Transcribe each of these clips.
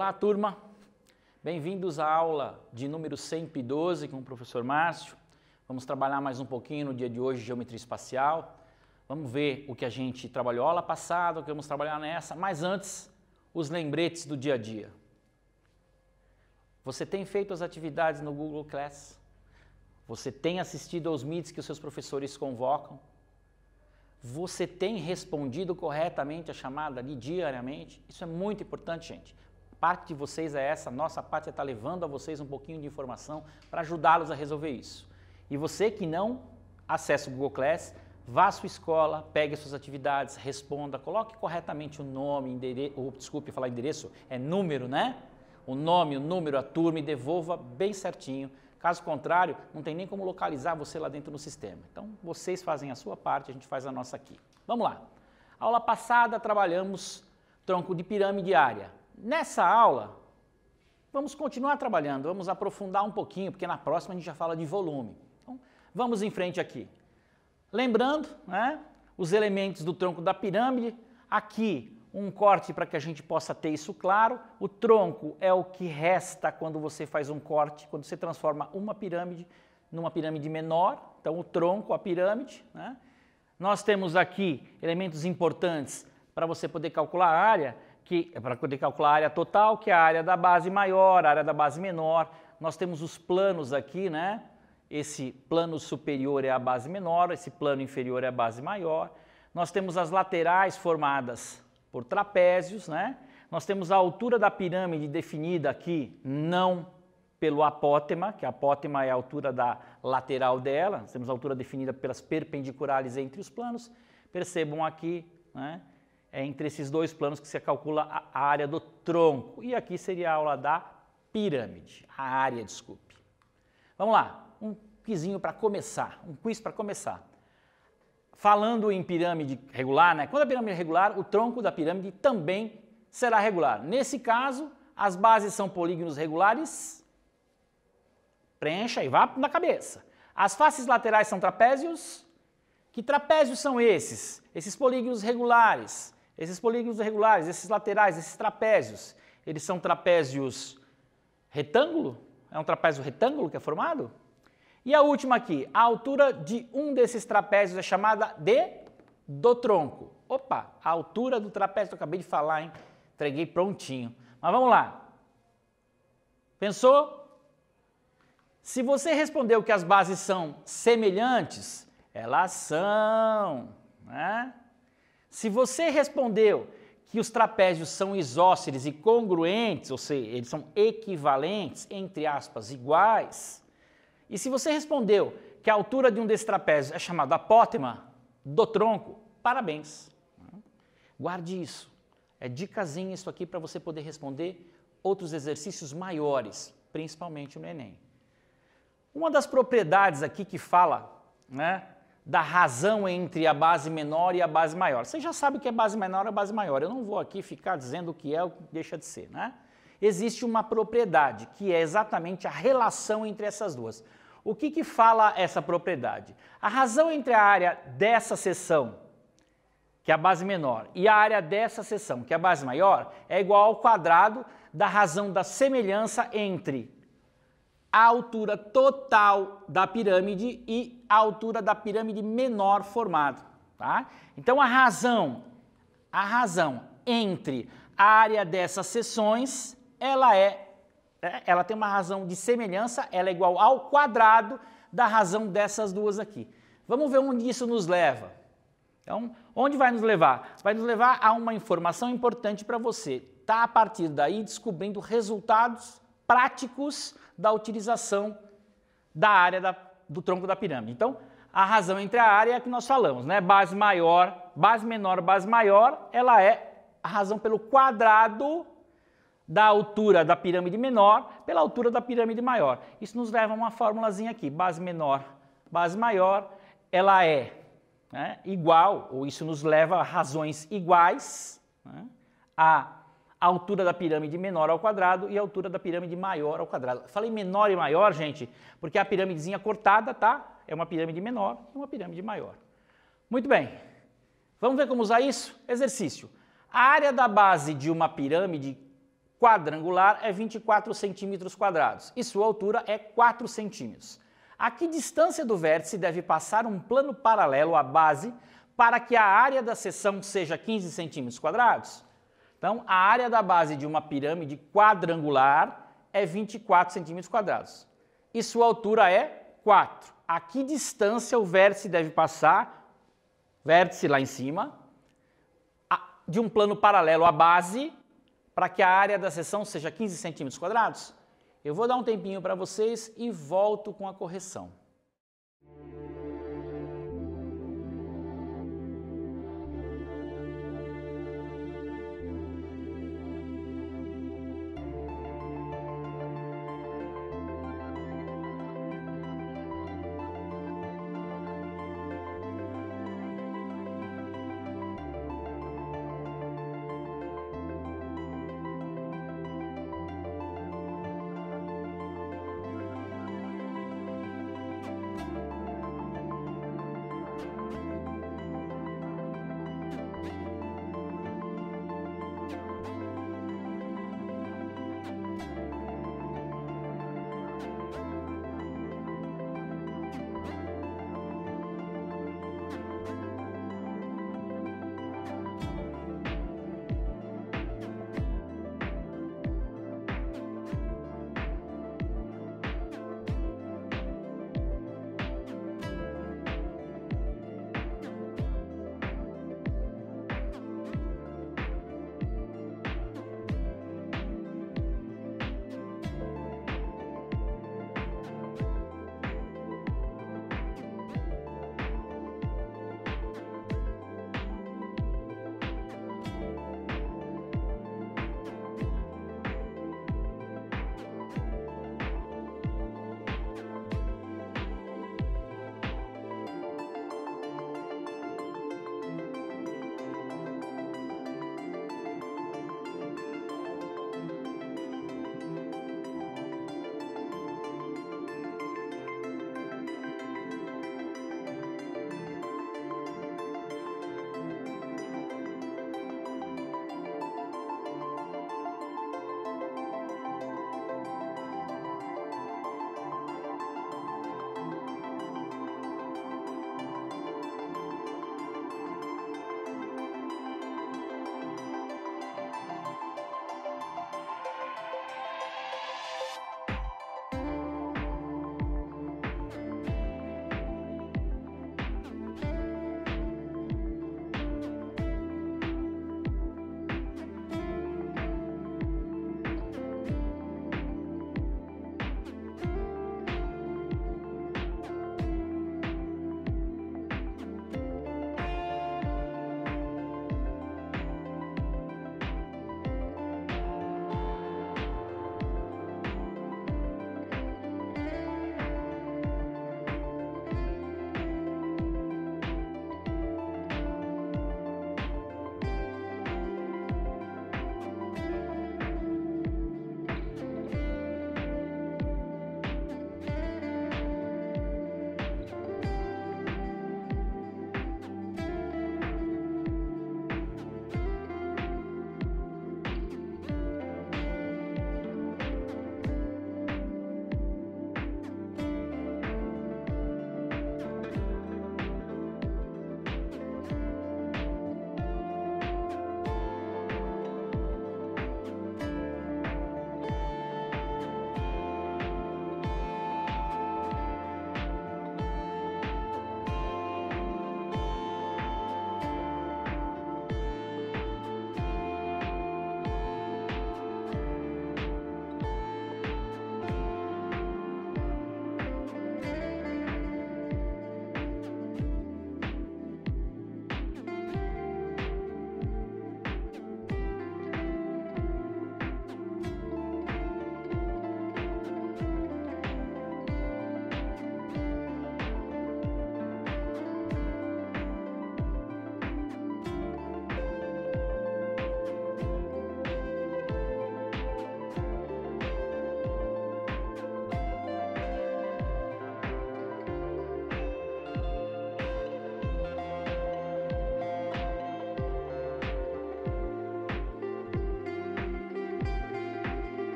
Olá, turma! Bem-vindos à aula de número 112 com o professor Márcio. Vamos trabalhar mais um pouquinho no dia de hoje, geometria espacial. Vamos ver o que a gente trabalhou aula passada, o que vamos trabalhar nessa, mas antes, os lembretes do dia a dia. Você tem feito as atividades no Google Class? Você tem assistido aos meets que os seus professores convocam? Você tem respondido corretamente a chamada ali diariamente? Isso é muito importante, gente. Parte de vocês é essa, nossa parte é estar levando a vocês um pouquinho de informação para ajudá-los a resolver isso. E você que não acessa o Google Class, vá à sua escola, pegue as suas atividades, responda, coloque corretamente o nome, endereço, desculpe falar endereço, é número, né? O nome, o número, a turma e devolva bem certinho. Caso contrário, não tem nem como localizar você lá dentro no sistema. Então, vocês fazem a sua parte, a gente faz a nossa aqui. Vamos lá. Aula passada trabalhamos tronco de pirâmide e área. Nessa aula, vamos continuar trabalhando, vamos aprofundar um pouquinho, porque na próxima a gente já fala de volume. Então, vamos em frente aqui. Lembrando, né, os elementos do tronco da pirâmide, aqui um corte para que a gente possa ter isso claro. O tronco é o que resta quando você faz um corte, quando você transforma uma pirâmide numa pirâmide menor. Então, o tronco, a pirâmide, né? Nós temos aqui elementos importantes para você poder calcular a área, para poder calcular a área total, que é a área da base maior, a área da base menor. Nós temos os planos aqui, né? Esse plano superior é a base menor, esse plano inferior é a base maior. Nós temos as laterais formadas por trapézios, né? Nós temos a altura da pirâmide definida aqui, não pelo apótema, que a apótema é a altura da lateral dela. Nós temos a altura definida pelas perpendiculares entre os planos. Percebam aqui, né? É entre esses dois planos que se calcula a área do tronco. E aqui seria a aula da pirâmide, a área, desculpe. Vamos lá, um quizinho para começar, um quiz para começar. Falando em pirâmide regular, né? Quando a pirâmide é regular, o tronco da pirâmide também será regular. Nesse caso, as bases são polígonos regulares. Preencha e vá na cabeça. As faces laterais são trapézios. Que trapézios são esses? Esses polígonos regulares. Esses polígonos regulares, esses laterais, esses trapézios, eles são trapézios retângulo? É um trapézio retângulo que é formado? E a última aqui, a altura de um desses trapézios é chamada do tronco. Opa, a altura do trapézio, eu acabei de falar, hein? Entreguei prontinho. Mas vamos lá. Pensou? Se você respondeu que as bases são semelhantes, elas são, né? Se você respondeu que os trapézios são isósceles e congruentes, ou seja, eles são equivalentes, entre aspas, iguais, e se você respondeu que a altura de um desses trapézios é chamada apótema do tronco, parabéns. Guarde isso. É dicasinha isso aqui para você poder responder outros exercícios maiores, principalmente no Enem. Uma das propriedades aqui que fala, né, da razão entre a base menor e a base maior. Você já sabe o que é base menor e base maior. Eu não vou aqui ficar dizendo o que é ou o que deixa de ser, né? Existe uma propriedade, que é exatamente a relação entre essas duas. O que fala essa propriedade? A razão entre a área dessa seção, que é a base menor, e a área dessa seção, que é a base maior, é igual ao quadrado da razão da semelhança entre a altura total da pirâmide e a altura da pirâmide menor formada, tá? Então a razão entre a área dessas seções, ela tem uma razão de semelhança, ela é igual ao quadrado da razão dessas duas aqui. Vamos ver onde isso nos leva. Então, onde vai nos levar? Vai nos levar a uma informação importante para você. Tá a partir daí descobrindo resultados práticos da utilização da área do tronco da pirâmide. Então, a razão entre a área é a que nós falamos, né? Base maior, base menor, base maior, ela é a razão pelo quadrado da altura da pirâmide menor pela altura da pirâmide maior. Isso nos leva a uma formulazinha aqui, base menor, base maior, ela é, né, igual, ou isso nos leva a razões iguais, né, a altura da pirâmide menor ao quadrado e a altura da pirâmide maior ao quadrado. Falei menor e maior, gente, porque a pirâmidezinha cortada, tá? É uma pirâmide menor e uma pirâmide maior. Muito bem. Vamos ver como usar isso? Exercício. A área da base de uma pirâmide quadrangular é 24 centímetros quadrados e sua altura é 4 centímetros. A que distância do vértice deve passar um plano paralelo à base para que a área da seção seja 15 centímetros quadrados? Então, a área da base de uma pirâmide quadrangular é 24 centímetros quadrados e sua altura é 4. A que distância o vértice deve passar, vértice lá em cima, de um plano paralelo à base para que a área da seção seja 15 centímetros quadrados? Eu vou dar um tempinho para vocês e volto com a correção.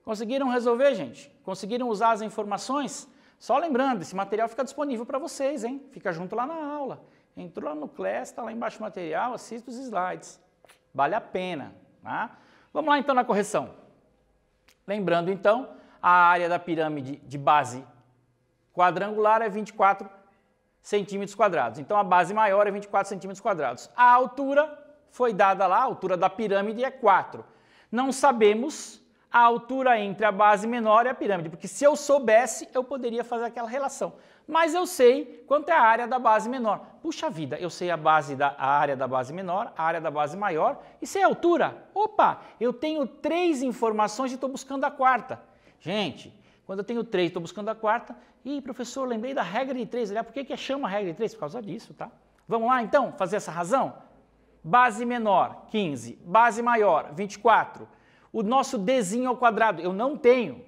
Conseguiram resolver, gente? Conseguiram usar as informações? Só lembrando, esse material fica disponível para vocês, hein? Fica junto lá na aula. Entrou lá no Class, está lá embaixo o material, assista os slides. Vale a pena, tá? Vamos lá então na correção. Lembrando então, a área da pirâmide de base quadrangular é 24 centímetros quadrados. Então a base maior é 24 centímetros quadrados. A altura foi dada lá, a altura da pirâmide é 4. Não sabemos a altura entre a base menor e a pirâmide, porque se eu soubesse, eu poderia fazer aquela relação. Mas eu sei quanto é a área da base menor. Puxa vida, eu sei a área da base menor, a área da base maior e sei a altura. Opa, eu tenho 3 informações e estou buscando a quarta. Gente, quando eu tenho 3 e estou buscando a quarta, professor, lembrei da regra de 3. Aliás, por que chama a regra de 3? Por causa disso, tá? Vamos lá então, fazer essa razão? Base menor, 15. Base maior, 24. O nosso Dzinho ao quadrado, eu não tenho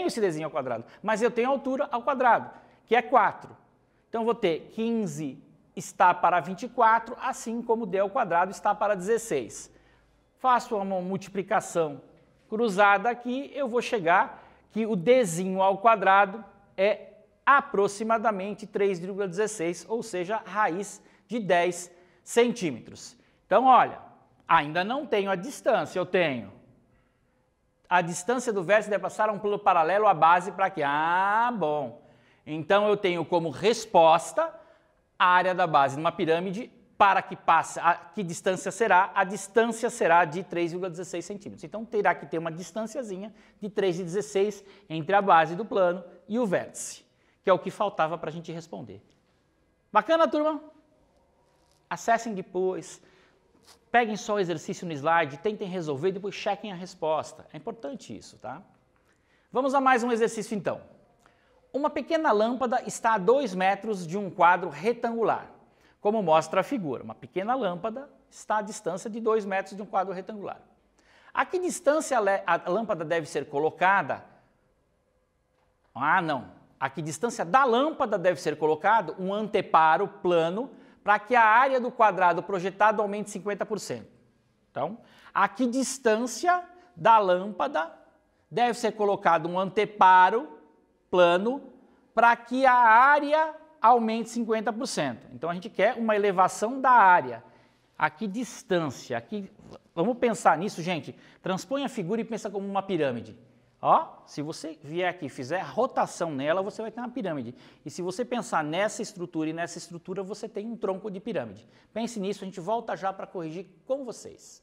esse Dzinho ao quadrado, mas eu tenho a altura ao quadrado, que é 4. Então, eu vou ter 15 está para 24, assim como D ao quadrado está para 16. Faço uma multiplicação cruzada aqui, eu vou chegar que o Dzinho ao quadrado é aproximadamente 3,16, ou seja, raiz de 10 centímetros. Então, olha, ainda não tenho a distância, eu tenho a distância do vértice deve passar um plano paralelo à base para quê? Ah, bom. Então, eu tenho como resposta a área da base numa pirâmide para que passe, que distância será? A distância será de 3,16 centímetros. Então, terá que ter uma distânciazinha de 3,16 entre a base do plano e o vértice, que é o que faltava para a gente responder. Bacana, turma? Acessem depois. Peguem só o exercício no slide, tentem resolver e depois chequem a resposta. É importante isso, tá? Vamos a mais um exercício então. Uma pequena lâmpada está a 2 metros de um quadro retangular, como mostra a figura. Uma pequena lâmpada está a distância de 2 metros de um quadro retangular. A que distância a lâmpada deve ser colocada? Ah, não. A que distância da lâmpada deve ser colocado um anteparo plano para que a área do quadrado projetado aumente 50%. Então, a que distância da lâmpada deve ser colocado um anteparo plano para que a área aumente 50%. Então, a gente quer uma elevação da área. A que distância? Aqui, vamos pensar nisso, gente. Transpõe a figura e pensa como uma pirâmide. Ó, se você vier aqui e fizer rotação nela, você vai ter uma pirâmide. E se você pensar nessa estrutura e nessa estrutura, você tem um tronco de pirâmide. Pense nisso, a gente volta já para corrigir com vocês.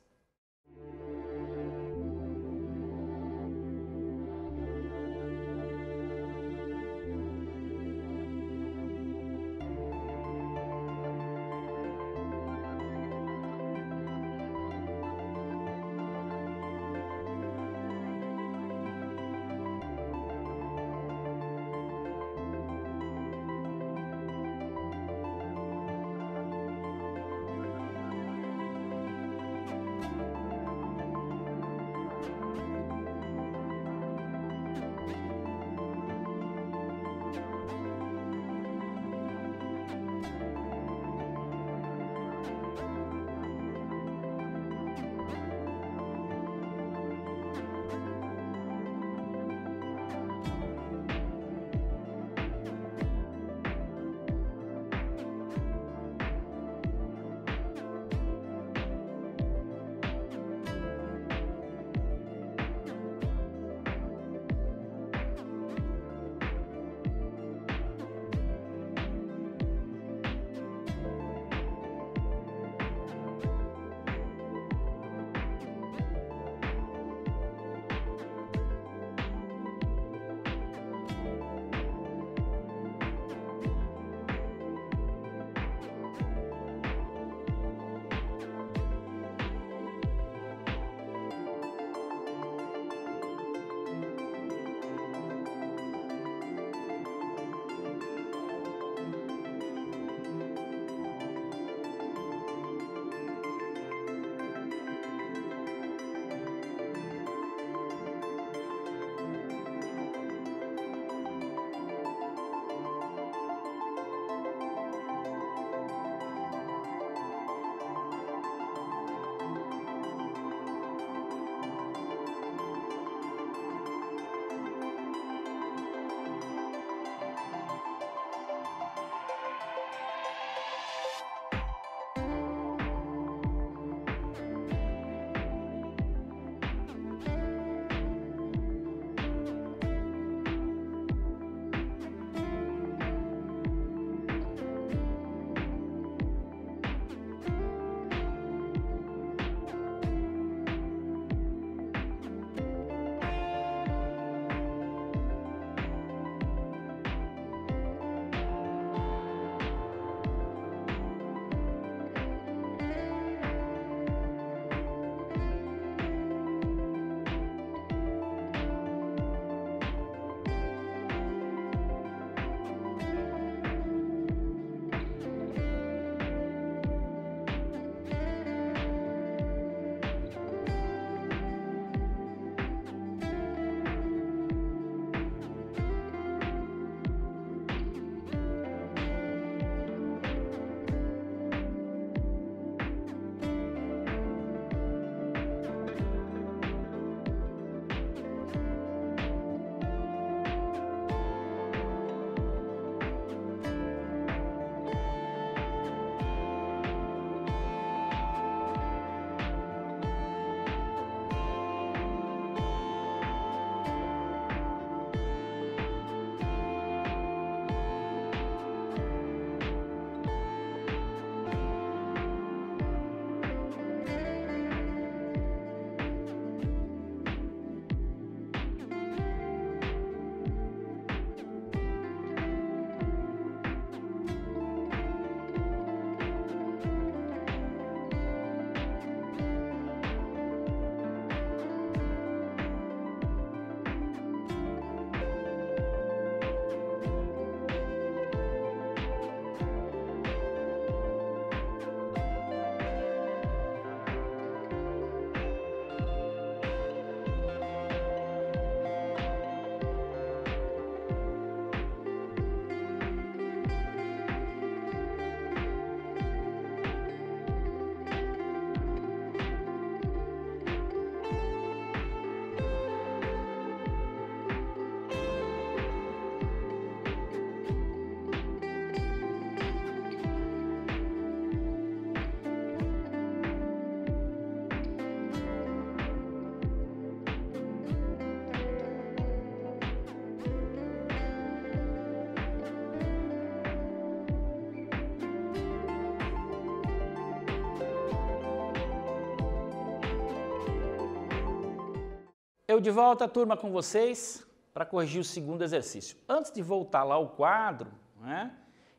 Eu de volta, turma, com vocês para corrigir o segundo exercício. Antes de voltar lá ao quadro, né,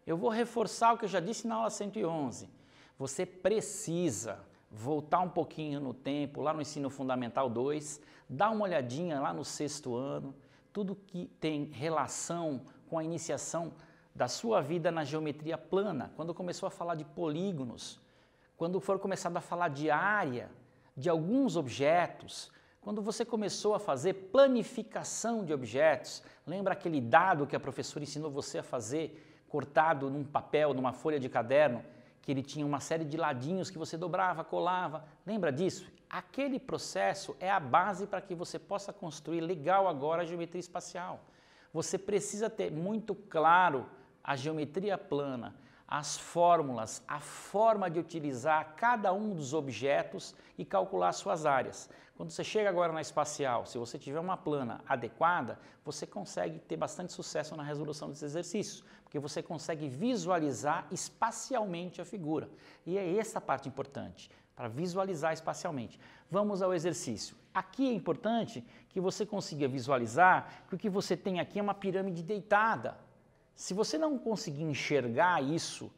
eu vou reforçar o que eu já disse na aula 111. Você precisa voltar um pouquinho no tempo, lá no Ensino Fundamental 2, dar uma olhadinha lá no 6º ano, tudo que tem relação com a iniciação da sua vida na geometria plana, quando começou a falar de polígonos, quando for começado a falar de área, de alguns objetos, quando você começou a fazer planificação de objetos, lembra aquele dado que a professora ensinou você a fazer, cortado num papel, numa folha de caderno, que ele tinha uma série de ladinhos que você dobrava, colava, lembra disso? Aquele processo é a base para que você possa construir legal agora a geometria espacial. Você precisa ter muito claro a geometria plana, as fórmulas, a forma de utilizar cada um dos objetos e calcular suas áreas. Quando você chega agora na espacial, se você tiver uma plana adequada, você consegue ter bastante sucesso na resolução desses exercícios, porque você consegue visualizar espacialmente a figura. E é essa a parte importante, para visualizar espacialmente. Vamos ao exercício. Aqui é importante que você consiga visualizar que o que você tem aqui é uma pirâmide deitada. Se você não conseguir enxergar isso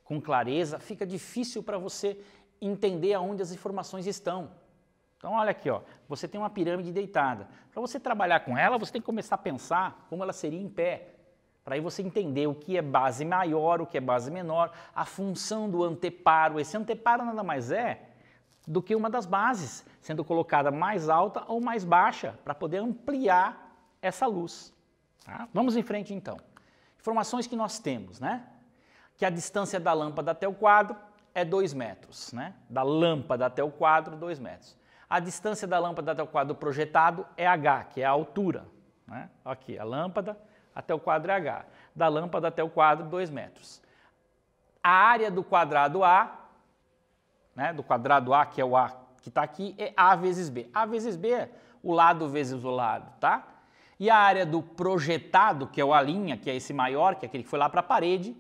com clareza, fica difícil para você entender aonde as informações estão. Então olha aqui, ó, você tem uma pirâmide deitada. Para você trabalhar com ela, você tem que começar a pensar como ela seria em pé. Para aí você entender o que é base maior, o que é base menor, a função do anteparo. Esse anteparo nada mais é do que uma das bases, sendo colocada mais alta ou mais baixa, para poder ampliar essa luz. Tá? Vamos em frente então. Informações que nós temos, né? Que a distância da lâmpada até o quadro é 2 metros, né? Da lâmpada até o quadro, 2 metros. A distância da lâmpada até o quadro projetado é h, que é a altura, né? Aqui, a lâmpada até o quadro é h. Da lâmpada até o quadro, 2 metros. A área do quadrado A, né? Do quadrado A, que é o A que está aqui, é A vezes B. A vezes B é o lado vezes o lado, tá? E a área do projetado, que é o A', que é esse maior, que é aquele que foi lá para a parede,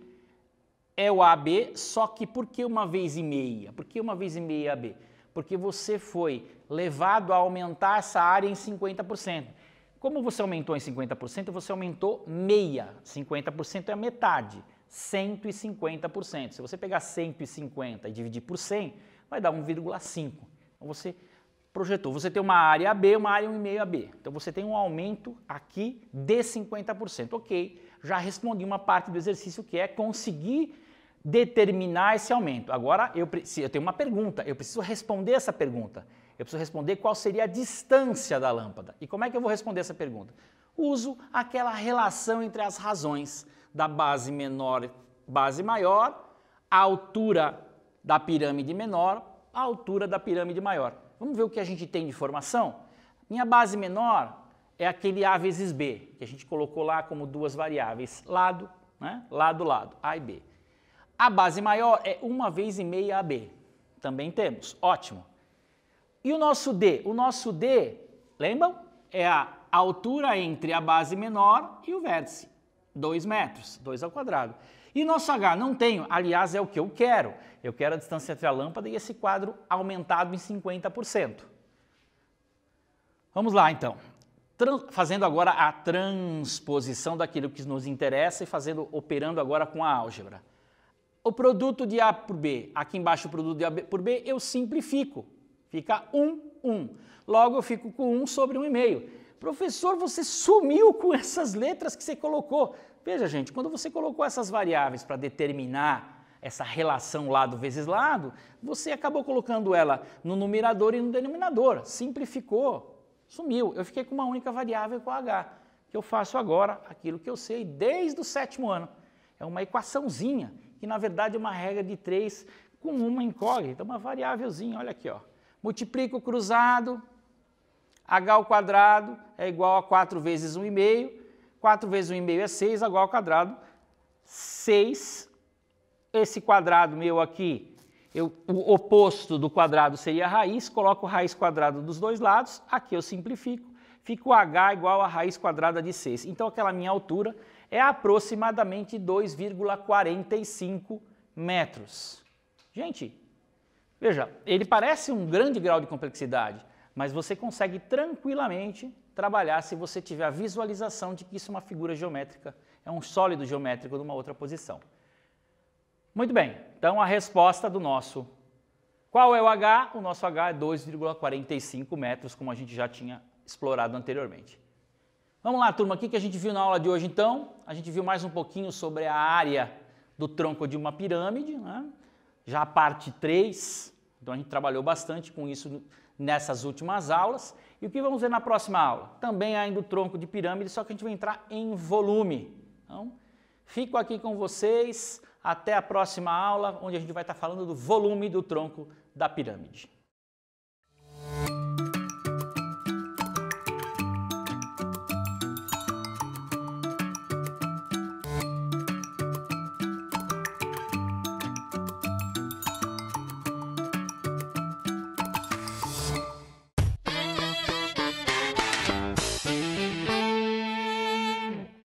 é o AB, só que por que 1 vez e meia? Por que 1 vez e meia AB? Porque você foi levado a aumentar essa área em 50%. Como você aumentou em 50%, você aumentou meia. 50% é a metade, 150%. Se você pegar 150 e dividir por 100, vai dar 1,5. Então você projetou. Você tem uma área AB, uma área 1,5 AB. Então você tem um aumento aqui de 50%. Ok, já respondi uma parte do exercício que é conseguir determinar esse aumento. Agora eu tenho uma pergunta, eu preciso responder essa pergunta. Eu preciso responder qual seria a distância da lâmpada. E como é que eu vou responder essa pergunta? Uso aquela relação entre as razões da base menor, base maior, a altura da pirâmide menor, a altura da pirâmide maior. Vamos ver o que a gente tem de informação? Minha base menor é aquele A vezes B, que a gente colocou lá como duas variáveis, lado, né? Lado, lado, A e B. A base maior é 1 vez e meia AB. Também temos, ótimo. E o nosso D? O nosso D, lembram? É a altura entre a base menor e o vértice, 2 metros, 2 ao quadrado. E nosso H? Não tenho, aliás, é o que eu quero. Eu quero a distância entre a lâmpada e esse quadro aumentado em 50%. Vamos lá, então. Fazendo agora a transposição daquilo que nos interessa e operando agora com a álgebra. O produto de A por B, aqui embaixo o produto de A por B, eu simplifico. Fica 1, 1. Logo eu fico com 1 sobre 1,5. Professor, você sumiu com essas letras que você colocou. Veja, gente, quando você colocou essas variáveis para determinar essa relação lado vezes lado, você acabou colocando ela no numerador e no denominador. Simplificou, sumiu. Eu fiquei com uma única variável com H, que eu faço agora aquilo que eu sei desde o 7º ano. É uma equaçãozinha, que na verdade é uma regra de 3 com uma incógnita, uma variávelzinha, olha aqui, ó. Multiplico o cruzado, h ao quadrado é igual a 4 vezes 1,5, 4 vezes 1,5 é 6, h ao quadrado, 6, esse quadrado meu aqui, o oposto do quadrado seria a raiz, coloco raiz quadrada dos dois lados, aqui eu simplifico, fica o h igual a raiz quadrada de 6. Então aquela minha altura é aproximadamente 2,45 metros. Gente, veja, ele parece um grande grau de complexidade, mas você consegue tranquilamente trabalhar se você tiver a visualização de que isso é uma figura geométrica, é um sólido geométrico de uma outra posição. Muito bem, então a resposta do nosso... Qual é o H? O nosso H é 2,45 metros, como a gente já tinha explorado anteriormente. Vamos lá, turma, o que a gente viu na aula de hoje, então? A gente viu mais um pouquinho sobre a área do tronco de uma pirâmide, né? Já a parte 3, então a gente trabalhou bastante com isso nessas últimas aulas. E o que vamos ver na próxima aula? Também ainda o tronco de pirâmide, só que a gente vai entrar em volume. Então, fico aqui com vocês, até a próxima aula, onde a gente vai estar falando do volume do tronco da pirâmide.